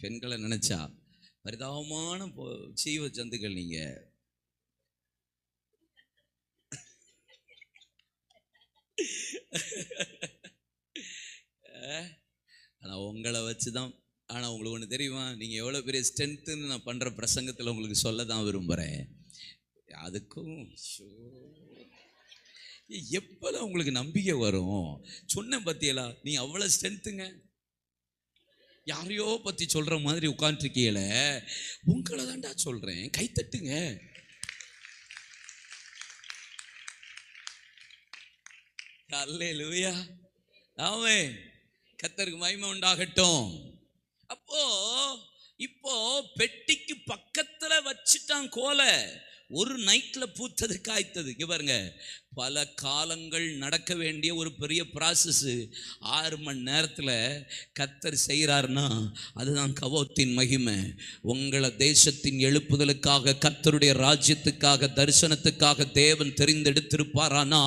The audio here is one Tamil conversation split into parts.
பெண்களை நினைச்சா பரிதாபமான ஜீவ ஜந்துக்கள் நீங்க. ஆனா உங்களை வச்சுதான். ஆனா உங்களுக்கு ஒண்ணு தெரியுமா, நீங்க எவ்வளவு பெரிய ஸ்ட்ரென்த்னு நான் பண்ற பிரசங்கத்துல உங்களுக்கு சொல்ல தான் விரும்புறேன். அதுக்கும் எப்பெல்லாம் உங்களுக்கு நம்பிக்கை வரும்? சொன்ன பத்தியலா நீ அவ்வளவு ஸ்ட்ரென்த்துங்க. யாரையோ பத்தி சொல்ற மாதிரி உட்காந்துருக்கீல, உங்களை தான்டா சொல்றேன். கைத்தட்டுங்க. அல்லேலூயா. ஆமென். கர்த்தருக்கு மகிமை உண்டாகட்டும். இப்போ பெட்டிக்கு பக்கத்துல வச்சுட்டான் கோலை. ஒரு நைட்ல பூத்தது காய்த்தது. இங்க பாருங்க, பல காலங்கள் நடக்க வேண்டிய ஒரு பெரிய ப்ராசஸ் 6 மணி நேரத்தில் கர்த்தர் செய்கிறார்னா அதுதான் கவோத்தின் மகிமை. உங்களை தேசத்தின் எழுப்புதலுக்காக, கர்த்தருடைய ராஜ்யத்துக்காக, தரிசனத்துக்காக தேவன் தெரிந்தெடுத்திருப்பாரானா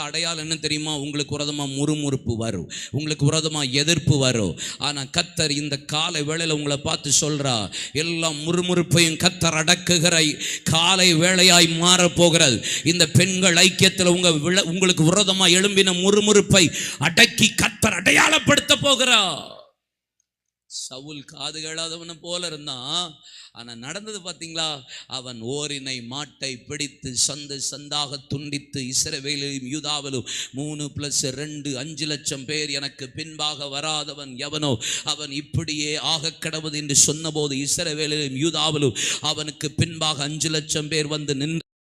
அடையாளம் என்ன தெரியுமா? உங்களுக்கு விரோதமாக முறுமுறுப்பு வரும், உங்களுக்கு விரோதமாக எதிர்ப்பு வரும். ஆனால் கர்த்தர் இந்த காலை வேளையில் உங்களை பார்த்து சொல்றா, எல்லா முறுமுறுப்பையும் கர்த்தர் அடக்குகிற காலை வேளையாய் மாறப்போகிறது. இந்த பெண்கள் ஐக்கியத்தில் உங்களுக்கு விரோதமா எழும்பின முறுமுறுப்பை அடக்கி கர்த்தர் அடையாளப்படுத்த போகிறார். சவுல் காது கேளாதவன போல இருந்தான். ஆனா நடந்தது பாத்தீங்களா? அவன் ஓரினை மாட்டை பிடித்து சந்து சந்தாக துண்டித்து இஸ்ரவேலிலும் யூதாவிலும் 3+2 5 லட்சம் பேர் எனக்கு பின்பாக வராதவன் எவனோ அவன் இப்படியே ஆக கடவுது என்று சொன்ன போது இஸ்ரவேலிலும் யூதாவிலும் அவனுக்கு பின்பாக 5 லட்சம் பேர் வந்து நின்று